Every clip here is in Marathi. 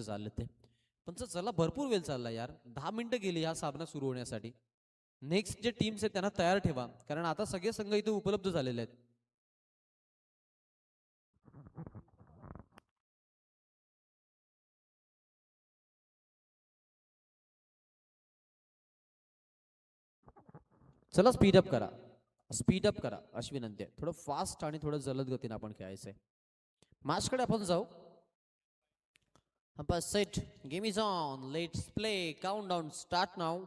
झाले ते पण चला भरपूर वेळ चालला यार 10 मिनिटं गेली हा सामना सुरू होण्यासाठी. नेक्स्ट जे टीम्स आहेत त्यांना तयार ठेवा कारण आता सगळे संघ इथे उपलब्ध झालेले आहेत. चला स्पीडअप करा अशी विनंती आहे. थोडं फास्ट आणि थोडं जलद गतीने आपण खेळायचंय. मॅचकडे आपण जाऊ. Set game is on let's play countdown start now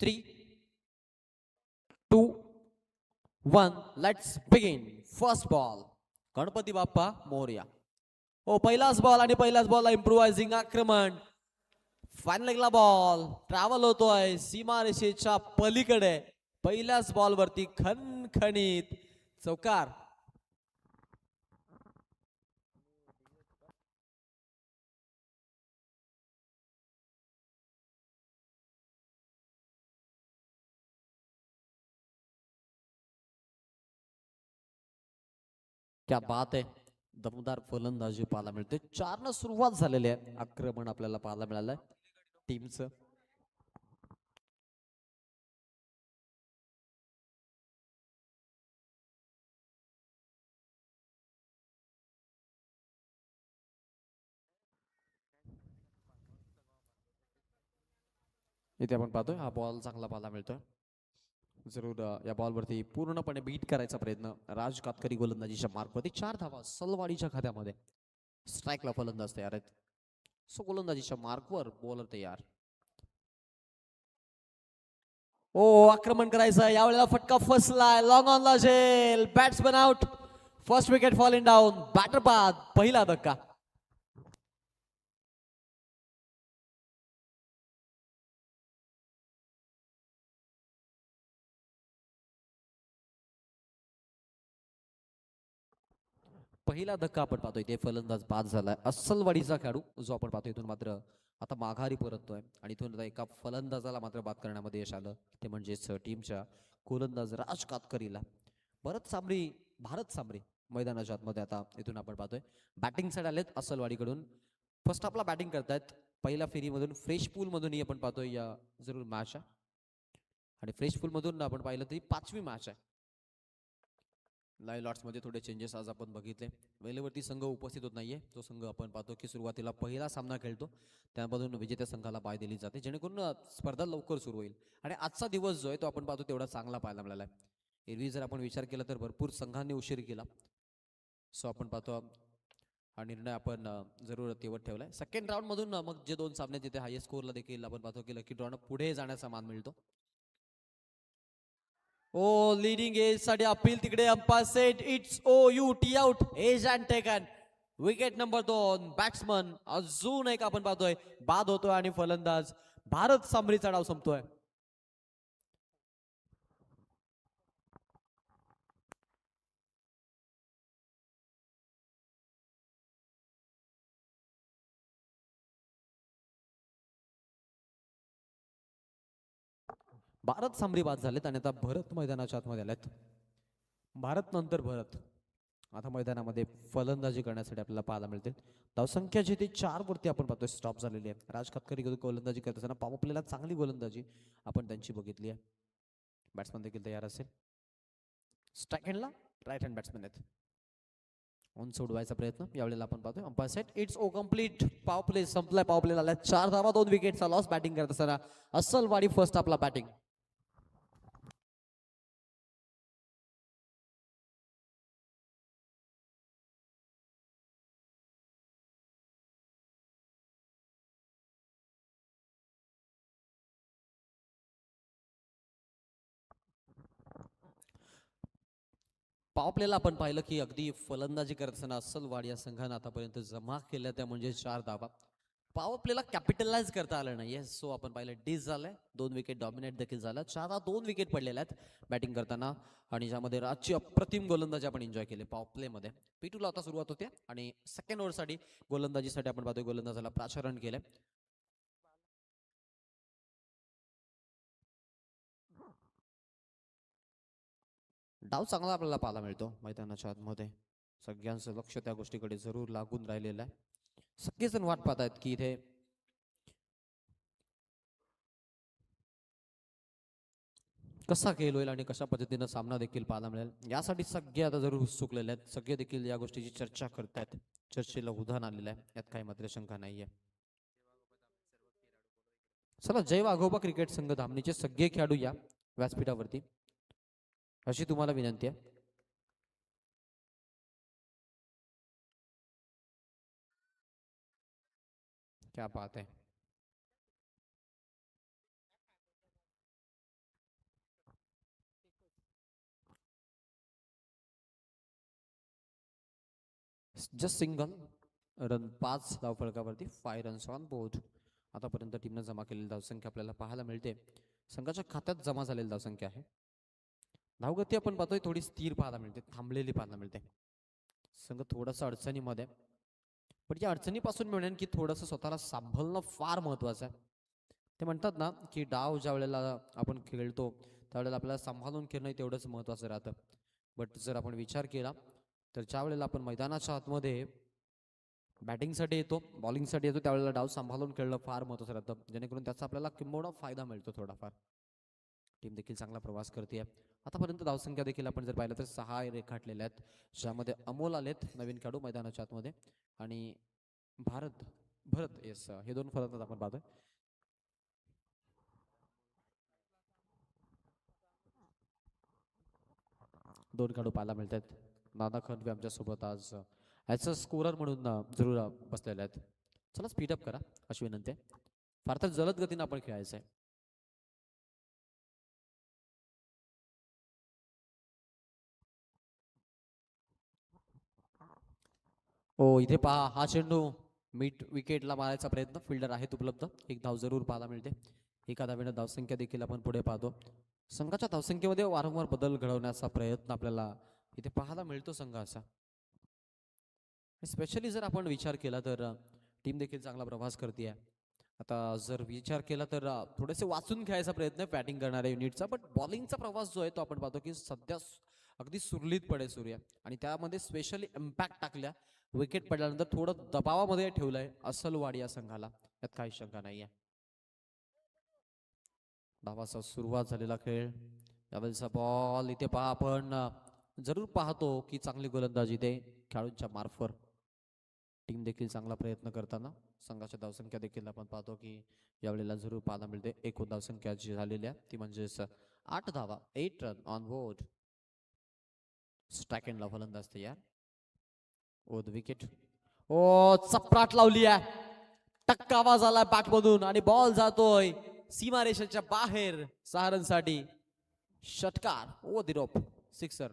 3 2 1 let's begin. First ball Ganpati Bappa Morya. हो पहिलाच बॉल आणि पहिल्याच बॉलला इम्प्रोवायझिंग आक्रमण. फायनल लेगला बॉल ट्रॅव्हल होतोय सीमारेषेच्या पलीकडे. पहिल्याच बॉलवरती खणखणीत चौकार. क्या बात आहे. दमदार फलंदाजी पाहायला मिळते. 4 सुरुवात झालेली आहे. आक्रमण आपल्याला पाहायला मिळालंय टीमचं. इथे आपण पाहतोय हा बॉल चांगला पाहायला मिळतोय. जरूर या बॉलवरती पूर्णपणे बीट करायचा प्रयत्न राज कातकरी गोलंदाजीच्या मार्कवरती. 4 धावा सलवाडीच्या खात्यामध्ये. स्ट्राईकला फलंदाज तयार आहेत. सो गोलंदाजीच्या मार्कवर बॉलर तयार. ओ आक्रमण करायचं यावेळेला फटका फसलाय. लॉंग ऑन ला झेल. Batsman out. First wicket falling down. Batter बाद. पहिला धक्का. पहिला धक्का आपण पाहतोय ते फलंदाज बाद झालाय. अस्सलवाडीचा खेळाडू जो आपण पाहतोय इथून मात्र आता माघारी परततोय आणि इथून एका फलंदाजाला मात्र बाद करण्यामध्ये यश आलं. ते म्हणजेच टीमच्या गोलंदाज राज कातकरीला. भारत सामरी मैदानाच्या आतमध्ये आता इथून आपण पाहतोय बॅटिंग साईड आलेत अस्सलवाडीकडून. फर्स्ट आपला बॅटिंग करतायत. पहिल्या फेरीमधून फ्रेश पूल मधूनही आपण पाहतोय या जरूर मॅच आहे आणि फ्रेश पूल मधून आपण पाहिलं तरी 5वी मॅच आहे. लाईव्ह लॉट्स मध्ये थोडे चेंजेस आज आपण बघितले. वेळेवरती संघ उपस्थित होत नाहीये. तो संघ आपण पाहतो की सुरुवातीला पहिला सामना खेळतो त्यामधून विजेत्या संघाला बाय दिली जाते जेणेकरून स्पर्धा लवकर सुरू होईल. आणि आजचा दिवस जो आहे तो आपण पाहतो तेवढा चांगला पाहायला मिळाला आहे. एरवी जर आपण विचार केला तर भरपूर संघांनी उशीर केला. सो आपण पाहतो हा निर्णय आपण जरूर तेवत ठेवलाय. सेकंड राऊंड मधून मग जे 2 सामने तिथे हायेस्ट स्कोरला देखील आपण पाहतो की लकी ड्रॉन पुढे जाण्याचा मान मिळतो. ओ लीडिंग एज साठी अपील तिकडे umpire set it's O U T out edge and taken. Wicket number 2. Batsman अजून एक आपण पाहतोय बाद होतोय आणि फलंदाज भारत सामरीचा डाव संपतोय. भारत सामरी बाद झालेत आणि आता भरत मैदानाच्या आतमध्ये आलेत. भारत नंतर भरत आता मैदानामध्ये फलंदाजी करण्यासाठी आपल्याला पाहायला मिळते. धावसंख्या जी ती 4 वरती आपण पाहतोय स्टॉप झालेली आहे. राज कातकरी गोलंदाजी करत असताना पॉवर प्लेला चांगली गोलंदाजी आपण त्यांची बघितली आहे. बॅट्समन देखील तयार असेल. स्ट्राईक हँडला राईट हँड बॅट्समन आहेत. ऑन सोडवायचा प्रयत्न यावेळेला आपण पाहतोय umpire set it's oh complete. Power play संपलाय. पॉवर प्लेला आल्या 4 धावा 2 विकेटचा लॉस. बॅटिंग करत असताना अस्सलवाडी फर्स्ट आपला बॅटिंग. पॉवर प्लेला आपण पाहिलं की अगदी फलंदाजी करत असताना अस्सलवाडी या संघानं आतापर्यंत जमा केल्या त्या म्हणजे 4 धावा. पॉवर प्लेला कॅपिटलाइज करता आलं नाही. सो आपण पाहिलं डिस झालंय. 2 विकेट डॉमिनेट देखील झालं. 4 2 विकेट पडलेल्या आहेत बॅटिंग करताना आणि ज्यामध्ये राजची अप्रतिम गोलंदाजी आपण एन्जॉय केली पॉवर प्ले मध्ये. P2 आता सुरुवात होते आणि सेकंड ओव्हरसाठी गोलंदाजीसाठी आपण पाहतोय गोलंदाजाला प्राचारण केलंय. डाव चांगला आपल्याला पाहायला मिळतो मैदानाच्या आतमध्ये. सगळ्यांचं लक्ष त्या गोष्टीकडे जरूर लागून राहिलेलं आहे. सगळेजण वाट पाहत आहेत की इथे कसा खेळ होईल आणि कशा पद्धतीनं सामना देखील पाहायला मिळेल यासाठी सगळे आता जरूर उत्सुकलेले आहेत. सगळे देखील या गोष्टीची चर्चा करतायत. चर्चेला उधाण आलेलं आहे, यात काही मात्र शंका नाहीये. चला, जय वाघोबा क्रिकेट संघ धामणीचे सगळे खेळाडू या व्यासपीठावरती, अशी तुम्हाला विनंती आहे. क्या बात आहे. Just single run, 5 धावफलकावरती, 5 runs on board. आतापर्यंत टीमनं जमा केलेली धावसंख्या आपल्याला पाहायला मिळते. संघाच्या खात्यात जमा झालेली धावसंख्या आहे. धावगती आपण पाहतोय थोडी स्थिर पाहायला मिळते, थांबलेली पाहायला मिळते. संघ थोडासा अडचणीमध्ये, पण या अडचणीपासून मिळेल की थोडंसं स्वतःला सांभाळणं फार महत्वाचं आहे. ते म्हणतात ना की डाव ज्या वेळेला आपण खेळतो त्यावेळेला आपल्याला सांभाळून खेळणं तेवढंच महत्वाचं राहतं. बट जर आपण विचार केला तर ज्या वेळेला आपण मैदानाच्या आतमध्ये बॅटिंगसाठी येतो, बॉलिंगसाठी येतो, त्यावेळेला डाव सांभाळून खेळणं फार महत्वाचं राहतं, जेणेकरून त्याचा आपल्याला किंबहुना फायदा मिळतो थोडाफार. टीम देखील चांगला प्रवास करते. आतापर्यंत धावसंख्या देखील आपण जर पाहिलं तर 6 रेखाटलेल्या आहेत, ज्यामध्ये अमोल आलेत नवीन खेळाडू मैदानाच्या आतमध्ये, आणि भारत भरत येस, हे दोन फलंदाज आपण पाहतोय. दोन खेळाडू पाहायला मिळत आहेत. नाना खंडवे आमच्यासोबत आज ॲज अ स्कोरर म्हणून जरूर बसलेले आहेत. चला, स्पीडअप करा अशी विनंती आहे. फार तर जलद गतीनं आपण खेळायचं आहे. हो, इथे पहा, हा चेंडू मिड विकेटला मारायचा प्रयत्न, फिल्डर आहेत उपलब्ध, एक धाव जरूर पाहायला मिळते. एका धावेनं धावसंख्या देखील आपण पुढे पाहतो. संघाच्या धावसंख्येमध्ये वारंवार बदल घडवण्याचा प्रयत्न आपल्याला इथे पाहायला मिळतो संघाचा. स्पेशली जर आपण विचार केला तर टीम देखील चांगला प्रवास करते. आता जर विचार केला तर थोडेसे वाचून खेळायचा प्रयत्न बॅटिंग करणाऱ्या युनिटचा, बट बॉलिंगचा प्रवास जो आहे तो आपण पाहतो की सध्या अगदी सुरळीतपणे सुरू आहे, आणि त्यामध्ये स्पेशली इम्पॅक्ट टाकल्या. विकेट पडल्यानंतर थोडं दबावामध्ये ठेवलंय असलवाडी या संघाला, यात काही शंका नाहीये. धावाचा सुरुवात झालेला खेळ, यावेळेचा बॉल इथे पहा आपण जरूर पाहतो की चांगली गोलंदाजी इथे खेळाडूंच्या मार्फत. टीम देखील चांगला प्रयत्न करताना संघाच्या धावसंख्या देखील आपण पाहतो की यावेळेला जरूर पाहायला मिळते. एकूण धावसंख्या जी झालेली आहे ती म्हणजेच 8 धावा, 8 रन ऑन बोर्ड. स्ट्राईक एंडला फलंदाज तयार. ओद विकेट, ओ चपराट लावली आहे, टक्का आवाज आला बॅट मधून आणि बॉल जातोय सीमारेषेच्या बाहेर 6 रनसाठी. षटकार, ओ दिरोप, सिक्सर.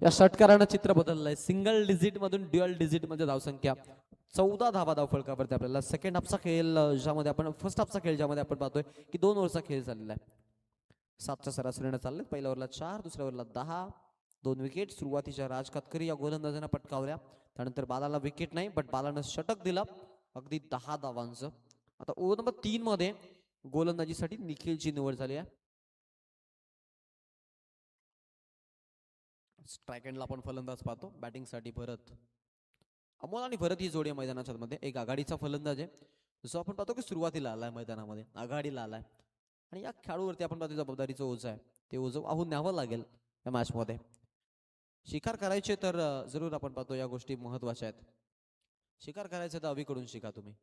या षटकारानं चित्र बदललंय. सिंगल डिजिट मधून ड्युअल डिजिट मध्ये धावसंख्या, 14 धावा धावफलकावरती आपल्याला. सेकंड हाफचा खेळ ज्यामध्ये आपण, फर्स्ट हाफचा खेळ ज्यामध्ये आपण पाहतोय की 2 ओव्हरचा खेळ झालेला आहे. 7च्या सरासरीने चालले. पहिल्या ओव्हरला 4, दुसऱ्या ओव्हरला 10. 2 विकेट सुरुवातीच्या राज कातकरी या गोलंदाजानं पटकावल्या. त्यानंतर बालाला विकेट नाही, बट बालानं षटक दिलं अगदी 10 धावांचं. आता ओव्हर नंबर 3 मध्ये गोलंदाजीसाठी निखिलची निवड झाली आहे. स्ट्राईक एंडला आपण फलंदाज पाहतो. बॅटिंगसाठी भरत, अमोल आणि भरत ही जोडी मैदानाच्या मध्ये. एक आघाडीचा फलंदाज आहे, जसं आपण पाहतो की सुरुवातीला आलाय मैदानामध्ये, आघाडीला आलाय, आणि या खेळाडूवरती आपण पाहतो जबाबदारीचं ओझं आहे, ते ओझं वाहून न्यावं लागेल या मॅचमध्ये. शिकार करायचे तर जरूर आपण पाहतो या गोष्टी महत्वाच्या आहेत. शिकार करायचे तर अवीकडून शिका तुम्ही.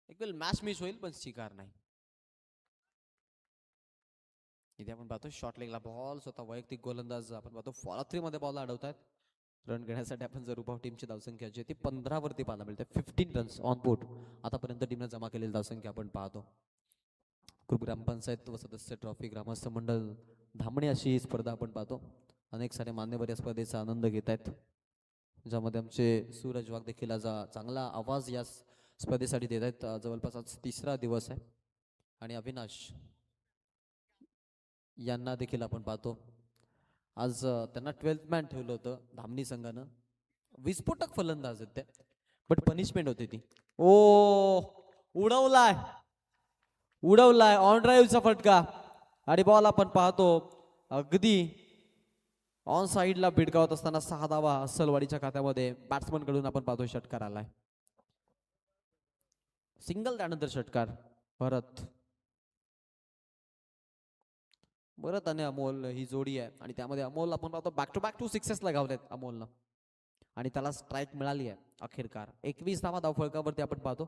एक वेळ मॅच मिस होईल पण शिकार नाही. इथे आपण पाहतो शॉर्ट लेगला बॉल, स्वतः वैयक्तिक गोलंदाज आपण पाहतो फॉलो थ्री मध्ये बॉल अडवतात. रन घेण्यासाठी आपण जर उभाव टीमची धावसंख्या जी ती 15 वरती पाहायला मिळते. 15 रन्स ऑन बोर्ड आतापर्यंत टीमने जमा केलेली धावसंख्या आपण पाहतो. ग्रामपंचायत व सदस्य ट्रॉफी, ग्रामस्थ मंडळ धामणे अशी ही स्पर्धा आपण पाहतो. अनेक सारे मान्यवर या स्पर्धेचा आनंद घेत आहेत, ज्यामध्ये आमचे सूरज वाघ देखील आज चांगला आवाज या स्पर्धेसाठी देत आहेत. जवळपास आज 3रा दिवस आहे, आणि अविनाश यांना देखील आपण पाहतो आज त्यांना 12th मॅन ठेवलं होतं धामणी संघानं. विस्फोटक फलंदाज आहेत ते, बट पनिशमेंट होती ती. ओ, उडवलाय उडवलाय ऑन ड्राईव्हचा फटका आणि बॉल आपण पाहतो अगदी ऑन साइडला भिडकावत असताना 6 धावा अस्सलवाडीच्या खात्यामध्ये. बॅट्समन कडून आपण पाहतो षटकार आलाय, सिंगल त्यानंतर षटकार. भरत भरत आणि अमोल ही जोडी आहे आणि त्यामध्ये अमोल आपण पाहतो बॅक टू सिक्सेस लगावलेत अमोलनं आणि त्याला स्ट्राईक मिळाली आहे अखेरकार. 21 धावा धावफलकावरती आपण पाहतो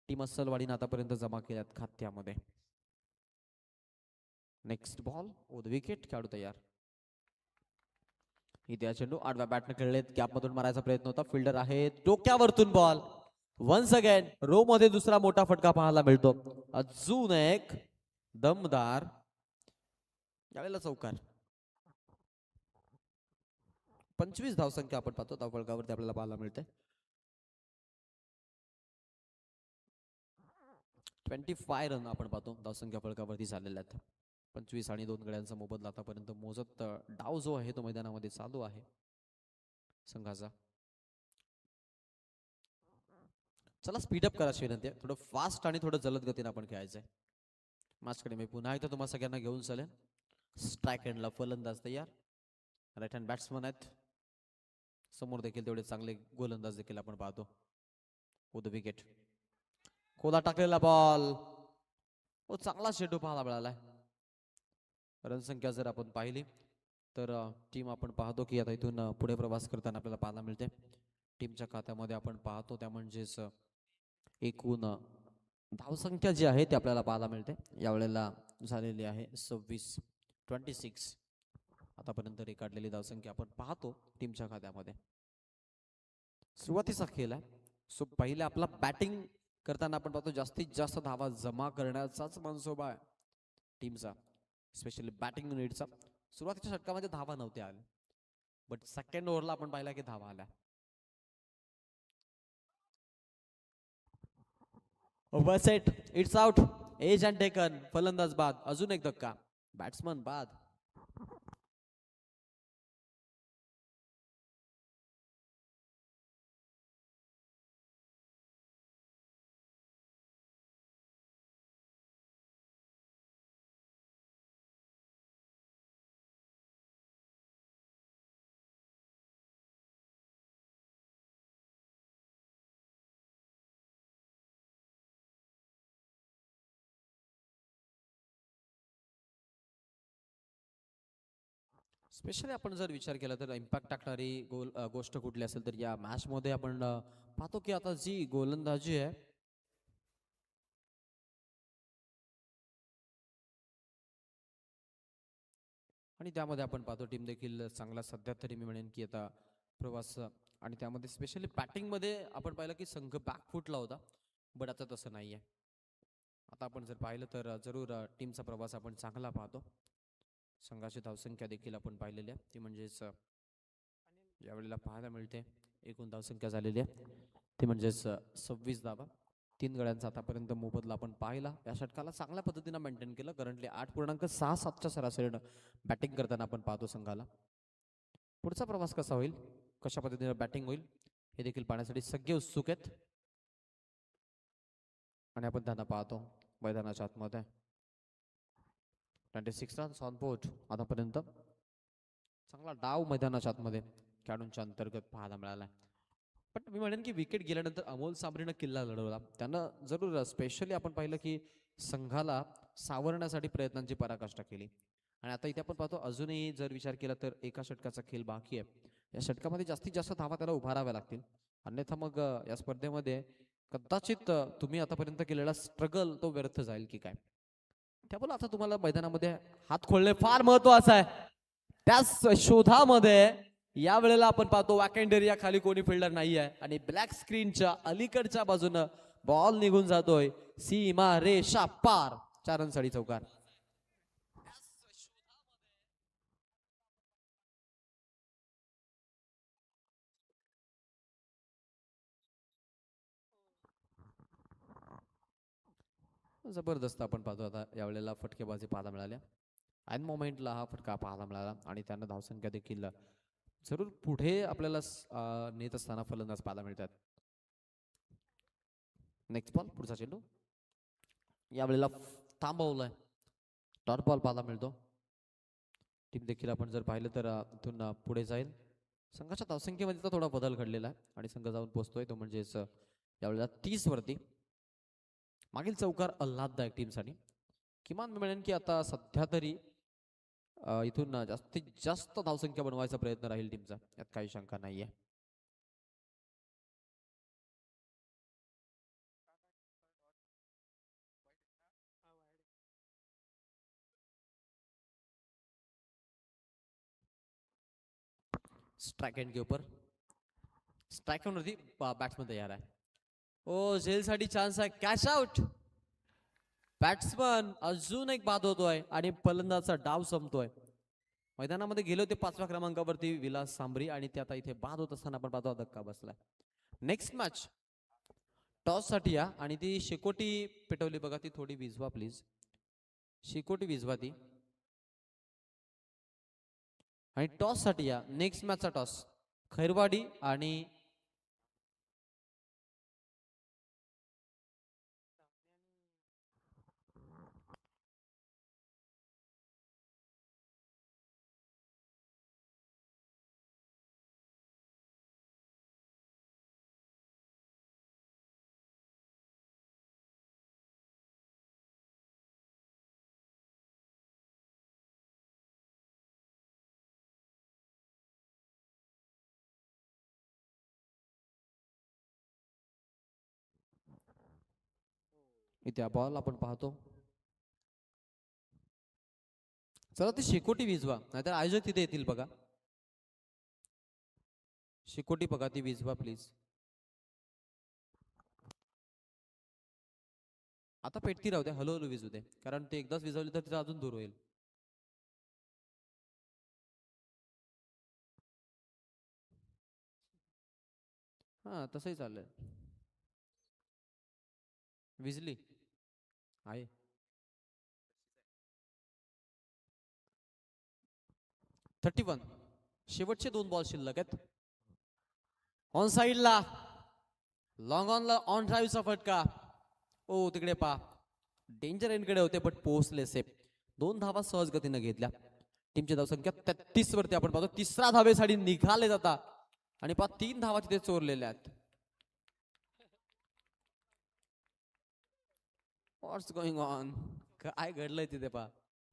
टीम अस्सलवाडीनं आतापर्यंत जमा केल्यात खात्यामध्ये. नेक्स्ट बॉल ओद विकेट, खेळाडू तयार. इथे चेंडू आडव्या बॅटने खेळलेत, गॅप मधून मारायचा प्रयत्न होता, फिल्डर आहे डोक्यावरतून बॉल. वन्स अगेन रो मध्ये दुसरा मोठा फटका पाहायला मिळतो. अजून एक दमदार यावेळेला चौकार. 25 धावसंख्या आपण पाहतो धावफलकावरती आपल्याला पाहायला मिळते. 25 रन आपण पाहतो धावसंख्या फलकावरती झालेल्या आहेत. 25 आणि 2 गड्यांचा मोबदला आतापर्यंत मोजत डाव जो आहे तो मैदानामध्ये चालू आहे संघाचा. चला स्पीडअप करा विनंती आहे, थोडं फास्ट आणि थोडं जलद गतीने आपण खेळायचंय. माझ्याकडे मी पुन्हा एकदा तुम्हाला सगळ्यांना घेऊन चालेल. स्ट्राईक एंडला फलंदाज तयार, राईट हँड बॅट्समन आहेत समोर, देखील तेवढे चांगले गोलंदाज देखील आपण पाहतो. उद विकेट, खोला टाकलेला बॉल, चांगला चेंडू पाहायला मिळालाय. रनसंख्या जर आपण पाहिली तर टीम आपण पाहतो की आता इथून पुढे प्रवास करताना आपल्याला पाहायला मिळते. टीमच्या खात्यामध्ये आपण पाहतो त्या म्हणजेच एकूण धावसंख्या जी आहे ती आपल्याला पाहायला मिळते यावेळेला झालेली आहे 26. आतापर्यंत रेखाटलेली धावसंख्या आपण पाहतो टीमच्या खात्यामध्ये. सुरुवातीचा खेळ आहे, सो पहिले आपला बॅटिंग करताना आपण पाहतो जास्तीत जास्त धावा जमा करण्याचाच मनसोबा आहे टीमचा, स्पेशली बॅटिंग युनिटचा. सुरुवातीच्या षटकामध्ये धावा नव्हत्या आल्या, बट सेकंड ओव्हरला आपण पाहिला की धावा आल्या. Over set, it's out, edge and taken, फलंदाज बाद. अजून एक धक्का, बॅट्समन बाद. स्पेशली आपण जर विचार केला तर इम्पॅक्ट टाकणारी गोष्ट कुठली असेल तर या मॅच मध्ये आपण पाहतो की आता जी गोलंदाजी आहे आणि त्यामध्ये आपण पाहतो टीम देखील चांगला सध्या तरी मी म्हणेन की आता प्रवास, आणि त्यामध्ये स्पेशली बॅटिंग मध्ये आपण पाहिलं की संघ बॅकफुटला होता, बट आता तसं नाहीये. आता आपण जर पाहिलं तर जरूर टीमचा प्रवास आपण चांगला पाहतो. संघाची धावसंख्या देखील आपण पाहिलेली आहे ती म्हणजेच यावेळेला पाहायला मिळते. एकूण धावसंख्या झालेली आहे ती म्हणजेच 26 धावा. 3 गड्यांचा आतापर्यंत मोबदला आपण पाहिला. या षटकाला चांगल्या पद्धतीने मेंटेन केलं, करंटली 8.67च्या सरासरीनं बॅटिंग करताना आपण पाहतो संघाला. पुढचा प्रवास कसा होईल, कशा पद्धतीने बॅटिंग होईल हे देखील पाहण्यासाठी सगळे उत्सुक आहेत आणि आपण त्यांना पाहतो मैदानाच्या आतमध्ये. 26 रन्स ऑन बोर्ड आतापर्यंत. चांगला डाव मैदानाच्या आतमध्ये खेळाडूंच्या अंतर्गत पाहायला मिळाला. पण मी म्हणेन की विकेट गेल्यानंतर अमोल साबरीनं किल्ला लढवला. त्यानं जरूर स्पेशली आपण पाहिलं की संघाला सावरण्यासाठी प्रयत्नांची पराकाष्ठा केली. आणि आता इथे आपण पाहतो अजूनही जर विचार केला तर एका षटकाचा खेळ बाकी आहे. या षटकामध्ये जास्तीत जास्त धावा त्याला उभाराव्या लागतील, अन्यथा मग या स्पर्धेमध्ये कदाचित तुम्ही आतापर्यंत केलेला स्ट्रगल तो व्यर्थ जाईल की काय. त्यामुळे आता तुम्हाला मैदानामध्ये हात खोलणे फार महत्वाचं आहे. त्याच शोधामध्ये या वेळेला आपण पाहतो वॅकेंट एरिया खाली कोणी फिल्डर नाही आहे आणि ब्लॅक स्क्रीनच्या अलीकडच्या बाजूनं बॉल निघून जातोय सीमा रेषा पार. 4 रनसाठी चौकार. जबरदस्त आपण पाहतो आता यावेळेला फटकेबाजी पाहायला मिळाल्या. ऐन मोमेंटला हा फटका पाहायला मिळाला आणि त्यानं धावसंख्या देखील जरूर पुढे आपल्याला नेत असताना फलंदाज पाहायला मिळतात. नेक्स्ट बॉल, पुढचा चेंडू यावेळेला थांबवलाय. डॉट बॉल पाहायला मिळतो. टीम देखील आपण जर पाहिलं तर इथून पुढे जाईल. संघाच्या धावसंख्येमध्ये तर थोडा बदल घडलेला आहे आणि संघ जाऊन पोहोचतोय तो म्हणजेच यावेळेला 30 वरती. मागील चौकार आल्हाददायक टीमसाठी. किमान मी म्हणेन की आता सध्या तरी इथून जास्तीत जास्त धावसंख्या बनवायचा प्रयत्न राहील टीमचा, यात काही शंका नाहीये. स्ट्राइक एंड के ऊपर स्ट्राइक वरती बॅट्समन तयार आहे. ओ झेलसाठी चान्स आहे, कॅच आउट. बॅट्समन अजून एक बाद होतोय आणि फलंदाजाचा डाव संपतोय. मैदानामध्ये गेले होते 5व्या क्रमांकावरती विलास सांबरी आणि ते आता इथे बाद होत असताना आपण पाहतो धक्का बसलाय. नेक्स्ट मॅच टॉस साठी या आणि ती शेकोटी पेटवली बघा, ती थोडी विझवा प्लीज. शेकोटी विझवा ती. आणि टॉस साठी या. नेक्स्ट मॅचचा टॉस खैरवाडी आणि इथे बॉल आपण पाहतो. चला ती शेकोटी विझवा, नाहीतर आयोजक तिथे येतील बघा. शेकोटी बघा ती विझवा प्लीज. आता पेटती राहू दे, हळूहळू विझू दे, कारण ते एकदाच विझवली तर तिचा अजून दूर होईल. हा तसंही चाललंय. विजली आहे. Thirty one. शेवटचे 2 बॉल शिल्लक आहेत. ऑन साइडला लॉंग ऑनला ऑन ड्राईव्हचा फटका. ओ तिकडे पा डेंजर एंडकडे होते पण पोहोचले सेफ. 2 धावा सहज गतीने घेतल्या. टीमची धावसंख्या 33 वरती आपण पाहतो. तिसरा धावेसाठी निघाले जाता आणि 3 धावा तिथे चोरलेल्या आहेत. व्हॉट्स गोइंग ऑन, काय घडलंय तिथे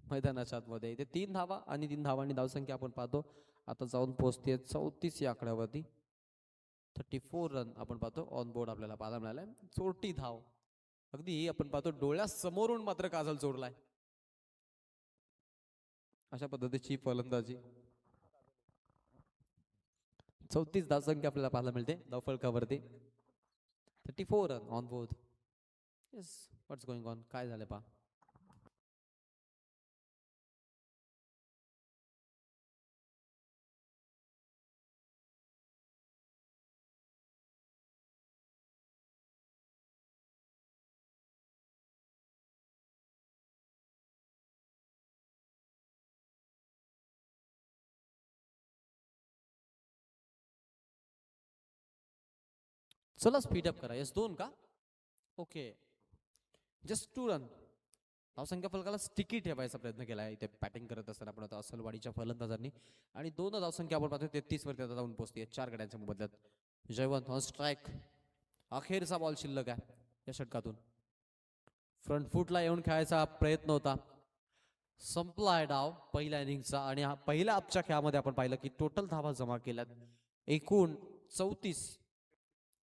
मैदानाच्या आतमध्ये. इथे 3 धावा आणि 3 धावांनी धावसंख्या आपण पाहतो आता जाऊन पोहोचते 34 या आकड्यावरती. 34 रन आपण पाहतो ऑन बोर्ड आपल्याला पाहायला मिळालाय. 40 धाव अगदी आपण पाहतो डोळ्यासमोरून मात्र काजल चोरलाय. अशा पद्धतीची फलंदाजी. 34 धावसंख्या आपल्याला पाहायला मिळते धावफलकावरती. 34 run on board. Yes, what's going on, काय झालं चला स्पीड अप करा. यस 2 का? Okay, just 2 run. धावसंख्या फलकाला स्टिकी ठेवायचा प्रयत्न केला इथे बॅटिंग करत असताना आपण आता असलवाडीच्या फलंदाजांनी. आणि 2 धावसंख्या आपण पाहतो 33 वरती आता जाऊन पोहोचते 4 गड्यांच्या मोबदल्यात. Jaywant on strike. अखेरचा बॉल शिल्लक आहे या षटकातून. फ्रंट फुटला येऊन खेळायचा प्रयत्न होता. संपला आहे डाव पहिल्या इनिंगचा. आणि पहिल्या आपच्या खेळामध्ये आपण पाहिलं की टोटल धावा जमा केल्यात एकूण 34,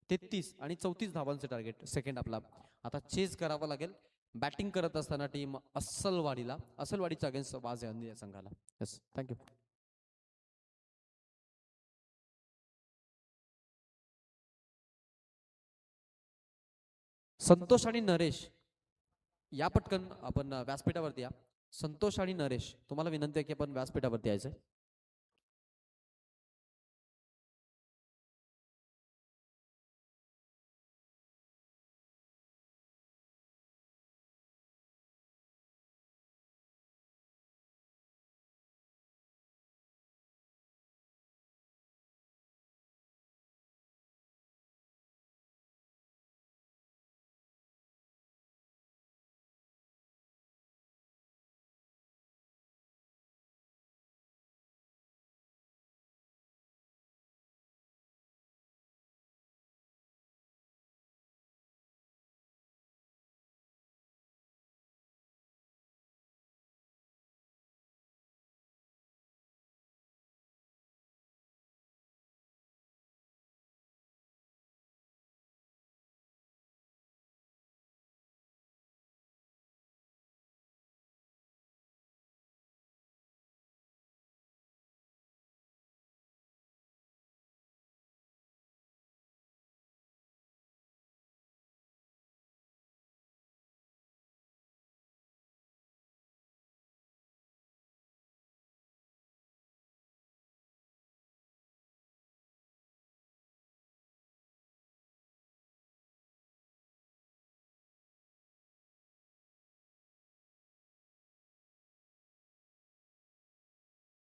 33 आणि 34 धावांचे टार्गेट. सेकंड आपला आता चेस करावा लागेल. बॅटिंग करत असताना टीम असलवाडीचा अगेन्स्ट वाज या संघाला. Yes, thank you. संतोष आणि नरेश या पटकन आपण व्यासपीठावरती या. संतोष आणि नरेश तुम्हाला विनंती आहे की आपण व्यासपीठावरती यायचंय.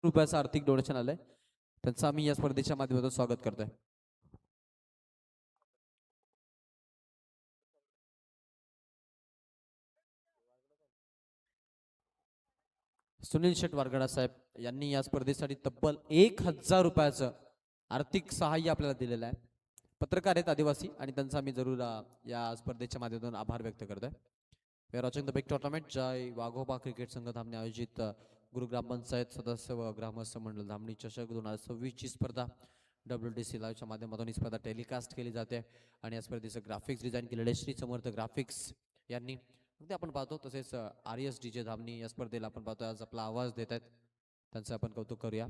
रुपयाचं आर्थिक डोनेशन आलंय, त्यांचं आम्ही या स्पर्धेच्या माध्यमातून स्वागत करतोय. सुनील शेट वारगडा साहेब यांनी या स्पर्धेसाठी तब्बल 1,000 रुपयाचं आर्थिक सहाय्य आपल्याला दिलेलं आहे. पत्रकार आहेत आदिवासी आणि त्यांचा आम्ही जरूर या स्पर्धेच्या माध्यमातून आभार व्यक्त करतोय. We are watching the big tournament जय वाघोबा क्रिकेट संघ धामणे आयोजित गुरु ग्रामपंचायत सदस्य व ग्रामस्थ मंडळ धामणी चषक 2026 ची स्पर्धा WTC लाईव्हच्या माध्यमातून ही स्पर्धा टेलिकास्ट केली जाते आणि या स्पर्धेचं ग्राफिक्स डिझाईन केलेले श्री समर्थ ग्राफिक्स यांनी. अगदी आपण पाहतो तसेच RSDJ धामणी या स्पर्धेला आपण पाहतो आज आपला आवाज देत आहेत, त्यांचं आपण कौतुक करूया.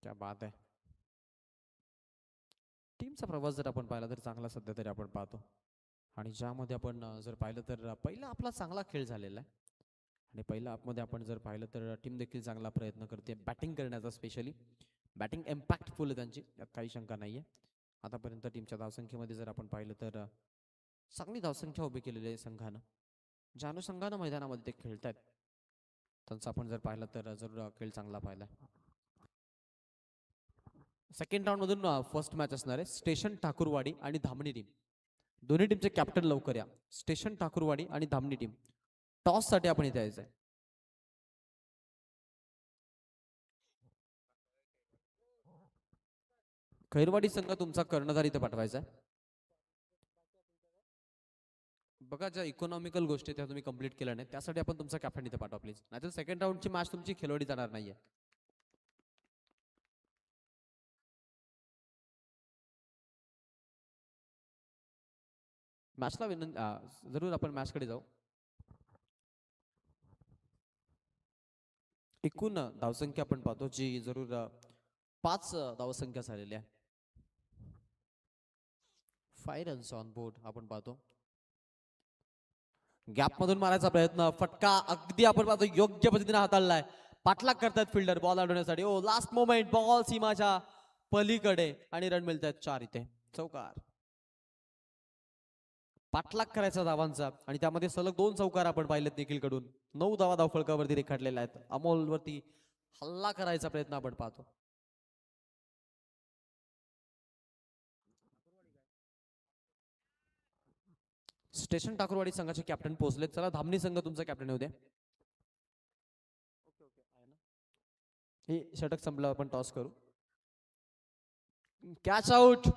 क्या बात आहे. टीमचा प्रवास जर आपण पाहिला तर चांगला सध्या तरी आपण पाहतो आणि ज्यामध्ये आपण जर पाहिलं तर पहिला आपला चांगला खेळ झालेला आहे आणि पहिल्या आपमध्ये आपण जर पाहिलं तर टीम देखील चांगला प्रयत्न करते बॅटिंग करण्याचा. स्पेशली बॅटिंग इम्पॅक्टफुल आहे त्यांची, त्यात काही शंका नाही आहे. आतापर्यंत टीमच्या धावसंख्येमध्ये जर आपण पाहिलं तर चांगली धावसंख्या उभी केलेली आहे संघानं. ज्या अनुषंगानं मैदानामध्ये ते खेळत आहेत त्यांचा आपण जर पाहिलं तर जरूर खेळ चांगला पाहिला. सेकंड राऊंड मधून फर्स्ट मॅच असणार आहे स्टेशन ठाकूरवाडी आणि धामणी टीम. दोन्ही टीमचे कॅप्टन लवकर या. स्टेशन ठाकूरवाडी आणि धामणी टीम टॉस साठी आपण इथे यायचंय. खैरवाडी संघ तुमचा कर्णधार इथे पाठवायचा आहे. बघा ज्या इकॉनॉमिकल गोष्टी त्या तुम्ही कंप्लीट केल्या नाही त्यासाठी आपण तुमचा कॅप्टन इथे पाठवा प्लीज, नाहीतर सेकंड राऊंडची मॅच तुमची खेळवली जाणार नाहीये. मॅचला जरूर आपण मॅचकडे जाऊ. एकूण धावसंख्या आपण पाहतो जी जरूर 5 धावसंख्या झालेली आहे. 5 रन्स ऑन बोर्ड आपण पाहतो. गॅप मधून मारायचा प्रयत्न, फटका अगदी आपण पाहतो योग्य पद्धतीने हाताळलाय. पाठलाग करतात फिल्डर बॉल अडवण्यासाठी. ओ लास्ट मोमेंट बॉल सीमाच्या पलीकडे आणि रन मिळतात 4 इथे. चौकार. पाठलाग करायचा धावांचा आणि त्यामध्ये सलग 2 चौकार आपण पाहिलेत देखील 9 धावा धावफलकावरती रेखाटलेल्या आहेत. अमोल वरती हल्ला करायचा प्रयत्न आपण पाहतो. स्टेशन ठाकूरवाडी संघाचे कॅप्टन पोहोचले. चला धामणी संघ तुमचा कॅप्टन येऊ द्या. हे षटक संपलं आपण टॉस करू. Catch out.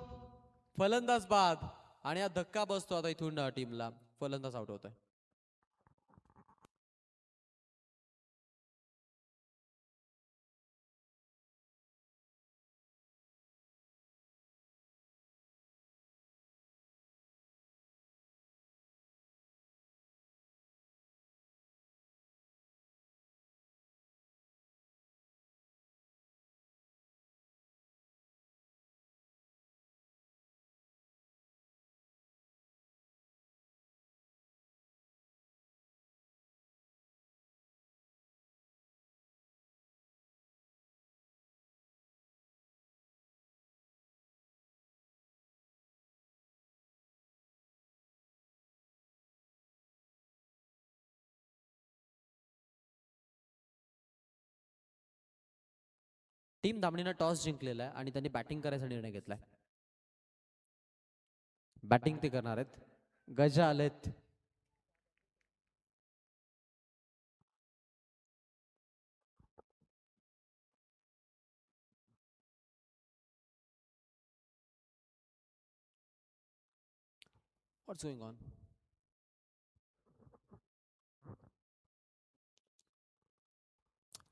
फलंदाज बाद आणि हा धक्का बसतो आता इथून टीमला. फलंदाज आउट होतोय. टीम धामणीनं टॉस जिंकलेला आहे आणि त्यांनी बॅटिंग करायचा निर्णय घेतलाय. बॅटिंग ते करणार आहेत. गजा आलेत. व्हॉट्स गोइंग ऑन?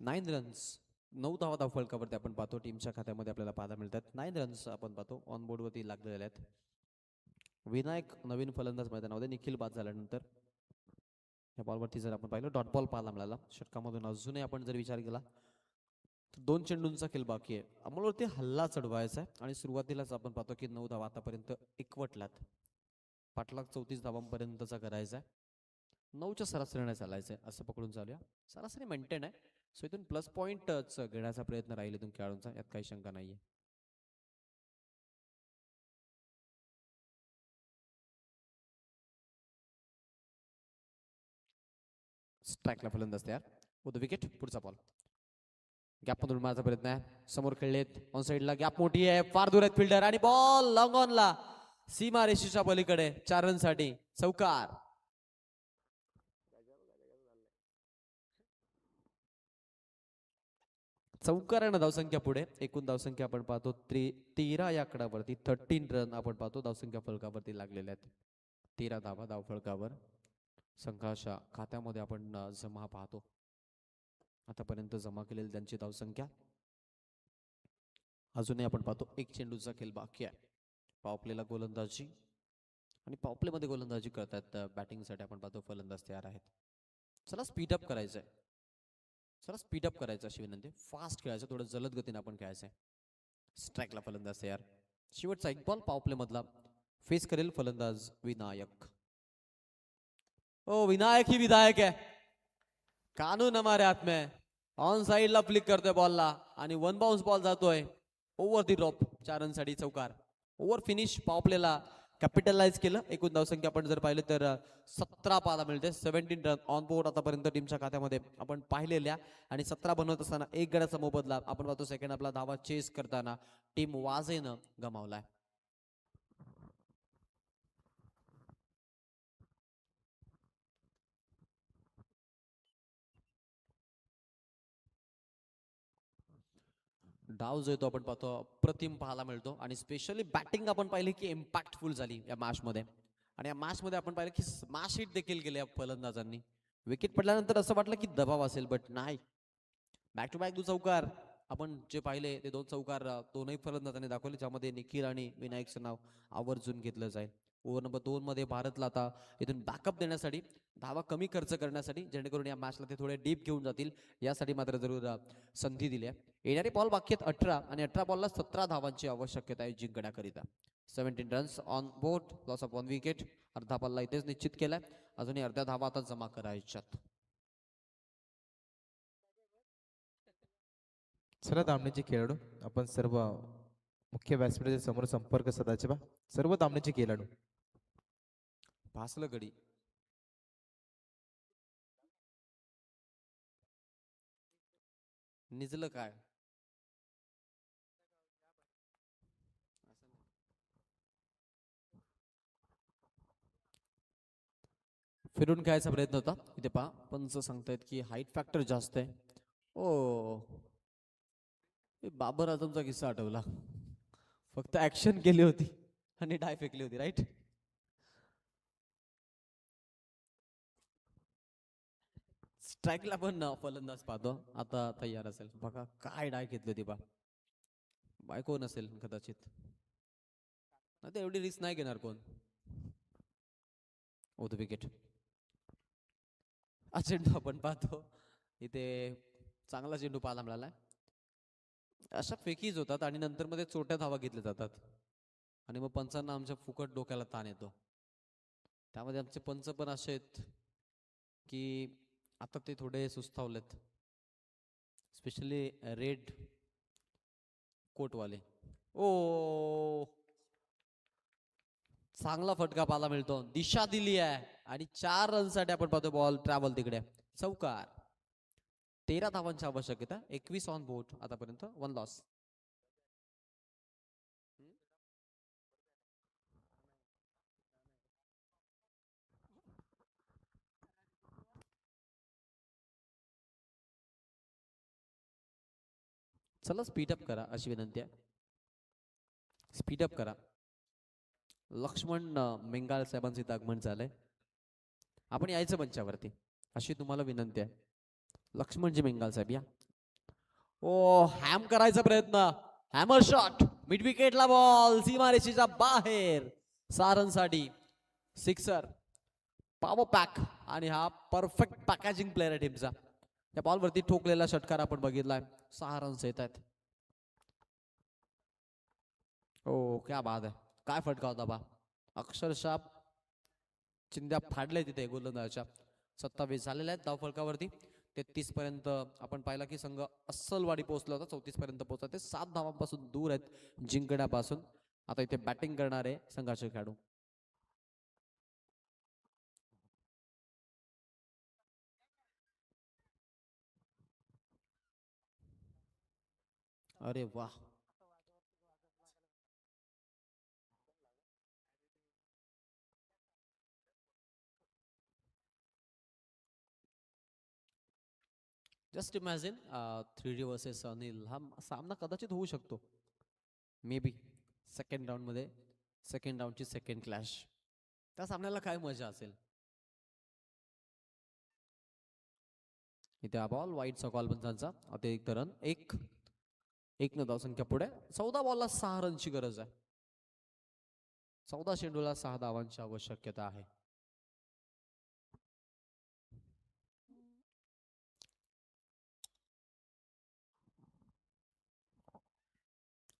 9 रन्स. 9 धावा धाव फलकावरती आपण पाहतो टीमच्या खात्यामध्ये आपल्याला पाहायला मिळतात. 9 रन्स आपण पाहतो ऑन बोर्ड वरती लागलेले आहेत. विनायक नवीन फलंदाज मैदानामध्ये. निखिल बाद झाल्यानंतर या बॉलवरती जर आपण पाहिलं डॉट बॉल पाहायला मिळाला. षटकामधून अजूनही आपण जर विचार केला तर 2 चेंडूंचा खेळ बाकी आहे. अमोलवरती हल्ला चढवायचा आहे आणि सुरुवातीलाच आपण पाहतो की 9 धावा आतापर्यंत एकवटल्यात. पाठलाग 34 धावांपर्यंतचा करायचा आहे. 9च्या सरासरीने चालायचं आहे असं पकडून चालूया. सरासरी मेंटेन आहे. सो इथून प्लस पॉईंटच घेण्याचा प्रयत्न राहील इथून खेळाडूंचा, यात काही शंका नाहीये. स्ट्राईकला फलंदाज तयार. With wicket. पुढचा बॉल गॅप मधून मारण्याचा प्रयत्न आहे. समोर खेळलेत ऑन साइडला. गॅप मोठी आहे. फार दूर आहेत फिल्डर आणि बॉल लॉंग ऑनला. सीमा रेषेच्या पलीकडे 4 रनसाठी चौकार. चौकारानं धावसंख्या पुढे. एकूण धावसंख्या आपण पाहतो 13 या आकड्यावरती. 13 रन आपण पाहतो धावसंख्या फलकावरती लागलेल्या आहेत. 13 धावा धाव फलकावर संघाच्या खात्यामध्ये आपण जमा पाहतो. आतापर्यंत जमा केलेली त्यांची धावसंख्या. अजूनही आपण पाहतो एक चेंडूचा खेळ बाकी आहे. पॉवप्लेला गोलंदाजी आणि पॉवप्लेमध्ये गोलंदाजी करतात. बॅटिंगसाठी आपण पाहतो फलंदाज तयार आहेत. चला स्पीडअप करायचंय. चला स्पीडअप करायचं अशी विनंती. फास्ट खेळायचं, थोडं जलद गतीने आपण खेळायचंय. स्ट्राईकला फलंदाज तयार. शेवटचा एक बॉल पॉवप्ले मधला फेस करेल फलंदाज विनायक. ओ विनायक ही विधायक है. कानून हमारे हाथ में. ऑन साइडला फ्लिक करतोय बॉलला आणि वन बाउन्स बॉल जातोय ओव्हर दी ड्रॉप. 4 रनसाठी चौकार. ओव्हर फिनिश पॉवप्लेला कॅपिटलाइज केलं. एकूण धावसंख्या आपण जर पाहिलं तर 17 पाहायला मिळते. 17 रन ऑन बोर्ड आतापर्यंत टीमच्या खात्यामध्ये आपण पाहिलेल्या. आणि 17 बनवत असताना एक गड्याचा मोबदला आपण पाहतो सेकंड आपला धावा चेस करताना टीम वाजेनं गमावलाय. डाव जो येतो आपण पाहतो अप्रतिम पाहायला मिळतो आणि स्पेशली बॅटिंग आपण पाहिली की इम्पॅक्टफुल झाली या मॅच मध्ये. आणि या मॅच मध्ये आपण पाहिलं की स्मॅश हिट देखील केले या फलंदाजांनी. विकेट पडल्यानंतर असं वाटलं की दबाव असेल, बट नाही. बॅक टू बॅक 2 चौकार आपण जे पाहिले ते 2 चौकार दोनही फलंदाजांनी दाखवले, ज्यामध्ये निखिल आणि विनायकचं नाव आवर्जून घेतलं जाईल. ओव्हर नंबर 2 मध्ये भारतला आता इथून बॅकअप देण्यासाठी, धावा कमी खर्च करण्यासाठी, जेणेकरून या मॅचला ते थोडे डीप घेऊन जातील यासाठी मात्र जरूर संधी दिली आहे. येणारे बॉल बाकी आहेत 18 आणि 18 बॉलला 17 धावांची आवश्यकता आहे जिंकण्याकरिता. 17 runs on board. Loss of 1 wicket. अर्धा बॉलला इथेच निश्चित केलाय. अजूनही अर्ध्या धावा आता जमा करायच्यात. चला दामणीचे खेळाडू आपण सर्व मुख्य व्यासपीठाच्या समोर संपर्क साधायचे बा. सर्व दामणीचे खेळाडू. भासलं गडी. निजलं काय? फिरून खेळायचा प्रयत्न होता. इथे पहा पंच सांगतायत की हाईट फॅक्टर जास्त आहे. ओ बाबर आझमचा किस्सा आठवला. फक्त ऍक्शन केली होती आणि डाय फेकली होती, राईट? स्ट्राईकला पण फलंदाज पाहतो आता तयार असेल. बघा काय डाय घेतली होती बा. बायको नसेल कदाचित. आता एवढी रिस्क नाही घेणार कोण. ओत विकेट. हा चेंडू आपण पाहतो इथे. चांगला चेंडू पाहायला मिळालाय. अशा फेकीज होतात आणि नंतर मध्ये चोट्या धावा घेतल्या जातात आणि मग पंचांना आमच्या फुकट डोक्याला ताण येतो. त्यामध्ये आमचे पंच पण असे आहेत की आता ते थोडे सुस्तावलेत. Specially red कोटवाले. ओ चांगला फटका पाहायला मिळतो. दिशा दिली आहे आणि 4 रनसाठी आपण पाहतो बॉल ट्रॅव्हल तिकडे. चौकार. 13 धावांची आवश्यकता, 21 ऑन बोर्ड आतापर्यंत, 1 लॉस. चला स्पीडअप करा अशी विनंती आहे. स्पीडअप करा. लक्ष्मण मेंगाळ साहेबांचे इथं आगमन झालंय. आपण यायचं मंचावरती अशी तुम्हाला विनंती आहे. लक्ष्मणजी मेंगाल साहेब या. ओ हॅम करायचा प्रयत्न, हॅमर शॉट, मिड विकेटला बॉल, सीमारेषेच्या बाहेर, सारनसाठी सिक्सर, पॉवर पॅक. आणि हा परफेक्ट पॅकेजिंग प्लेअर आहे टीमचा. त्या बॉलवरती ठोकलेला षटकार आपण बघितलाय. 6 रन्स येत आहेत. ओ क्या बात आहे, काय फटका होता बा, अक्षरशः चिंध्या फाडले तिथे गोलंदाजाच्या. 27 झालेल्या आहेत धाव फलकावरती. 33 पर्यंत आपण पाहिला की संघ अस्सलवाडी पोहोचला होता. 34 पर्यंत पोहोचला. ते 7 धावांपासून दूर आहेत जिंकण्यापासून. आता इथे बॅटिंग करणारे संघाचे खेळाडू. अरे वा, just imagine 3D versus Anil. हा सामना कदाचित होऊ शकतो. मे बी सेकंड राऊंड मध्ये, सेकंड राऊंडची सेकंड क्लॅश. त्या सामन्याला काय मजा असेल. इथे हा बॉल वाईटचा कॉल पंचांचा. अतिरिक्त रन एक न धावसंख्या पुढे. 14 बॉलला 6 रनची गरज आहे. 14 चेंडूला 6 धावांची आवश्यकता आहे.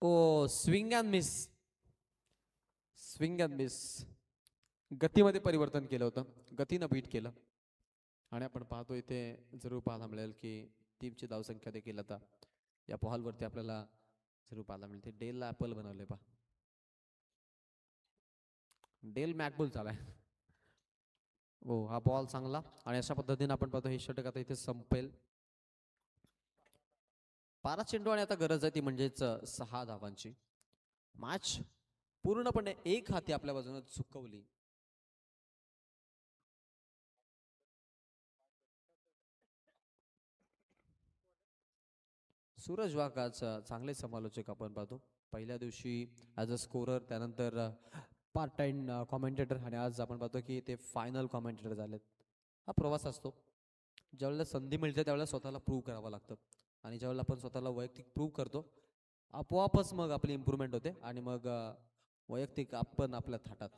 Oh swing and miss, swing and miss. गतीमध्ये परिवर्तन केलं होतं, गतीनं बीट केलं. आणि आपण पाहतो इथे जरूर पाहायला मिळेल की टीमची धावसंख्या देखील आता या बॉलवरती आपल्याला जरूर पाहायला मिळते. डेल ॲपल बनवले पा, डेल मॅकबुल झालाय. हो हा बॉल चांगला. आणि अशा पद्धतीने आपण पाहतो हे षटक आता इथे संपेल. 12 चेंडू आणि आता गरज आहे ती म्हणजेच 6 धावांची. मॅच पूर्णपणे एक हाती आपल्या बाजूने चुकवली. सूरज वाघाच चांगले समालोचक आपण पाहतो. पहिल्या दिवशी ॲज अ स्कोरर, त्यानंतर पार्ट टाइम कॉमेंटेटर, आणि आज आपण पाहतो की ते फायनल कॉमेंटेटर झालेत. हा प्रवास असतो. ज्यावेळेला संधी मिळते त्यावेळेला स्वतःला प्रूव्ह करावं लागतं. आणि ज्यावेळेला आपण स्वतःला वैयक्तिक प्रूव्ह करतो, आपोआपच मग आपली इम्प्रूव्हमेंट होते. आणि मग वैयक्तिक आपण आपल्या थाटात.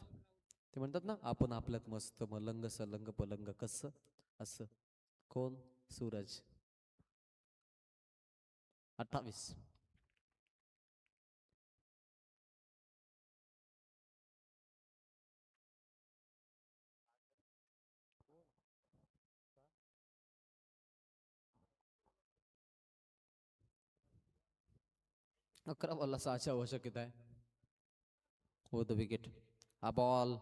ते म्हणतात ना, आपण आपल्यात मस्त मलंग सलंग पलंग कसं असं. कोण? सूरज. 28. अकरा बॉलला 6ची आवश्यकता आहे. हो द विकेट. हा बॉल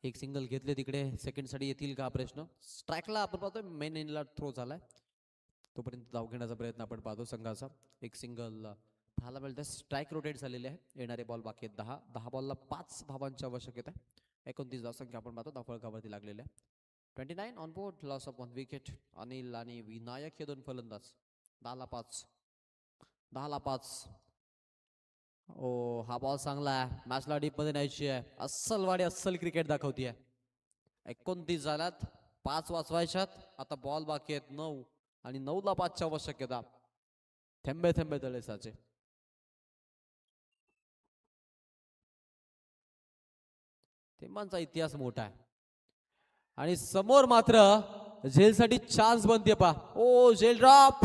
एक सिंगल घेतले तिकडे. सेकंड साठी येतील का प्रश्न. स्ट्राईकला आपण पाहतोय मेन इनला थ्रो झालाय. तोपर्यंत धाव घेण्याचा प्रयत्न आपण पाहतो संघाचा. एक सिंगल पाहायला मिळते. स्ट्राईक रोटेट झालेले आहे. येणारे बॉल बाकी आहेत 10. 10 बॉलला 5 धावांची आवश्यकता आहे. 29 धावसंख्या आपण पाहतो धावफळकावरती लागलेले आहे. 29 on board, loss of 1 wicket. Anil आणि विनायक हे दोन फलंदाज. 10ला 5, 10ला 5. ओ हा बॉल चांगला आहे. मॅचला डीप मध्ये न्यायची आहे. अस्सलवाडी अस्सल क्रिकेट दाखवतीये. 29 झाल्यात, 5 वाचवायच्यात. आता बॉल बाकी आहेत 9. आणि 9ला 5ची आवश्यकता. थेंबे थेंबे तळे साचे. थेंबांचा इतिहास मोठा आहे. आणि समोर मात्र झेलसाठी चान्स बनते पा. ओ झेल ड्रॉप,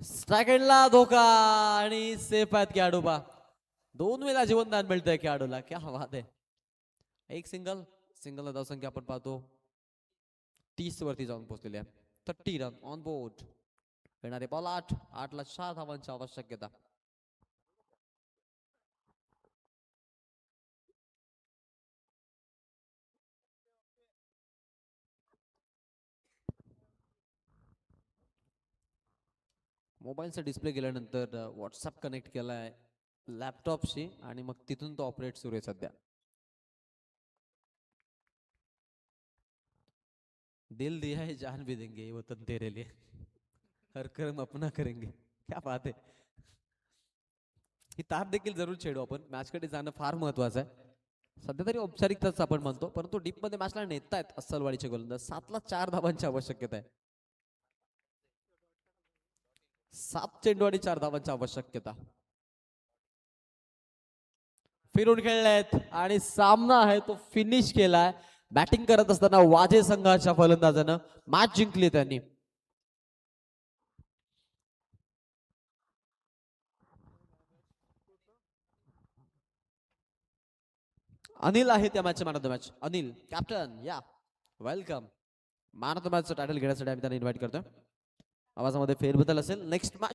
स्ट्रायकेडला धोका आणि सेफ आहेत खेळाडू पा. 2 वेळा जीवनदान मिळतंय खेळाडूला. क्या बात आहे. एक सिंगल, सिंगल धावसंख्या आपण पाहतो 30 वरती जाऊन पोहोचलेली आहे. 30 रन ऑन बोर्ड. येणारे बॉल 8. 8ला 4 धावांची आवश्यकता. मोबाईलचा डिस्प्ले गेल्यानंतर व्हॉट्सअप कनेक्ट केलाय लॅपटॉपशी आणि मग तिथून तो ऑपरेट सुरू आहे सध्या. दिल दिया है जान भी देंगे ये वतन तेरे लिए हर कर्म अपना करेंगे. क्या बात आहे. ही तार देखील जरूर छेडू आपण. मॅचकडे जाणं फार महत्वाचं आहे. सध्या तरी औपचारिकताच आपण म्हणतो, परंतु डीप मध्ये मॅचला नेतायत अस्सलवाडीचे गोलंदाज. 7ला 4 धावांची आवश्यकता आहे. 7 चेंडू आणि 4 धावांची आवश्यकता. फिरून खेळलेत आणि सामना आहे तो फिनिश केलाय. बॅटिंग करत असताना वाजे संघाच्या फलंदाजानं मॅच जिंकली त्यांनी. अनिल आहे त्या मॅचचे man of the match. Anil captain या वेलकम. मॅन ऑफ द मॅचचं टायटल घेण्यासाठी आम्ही त्यांना इन्व्हाइट करतोय. आवाजामध्ये फेरबदल असेल. Next match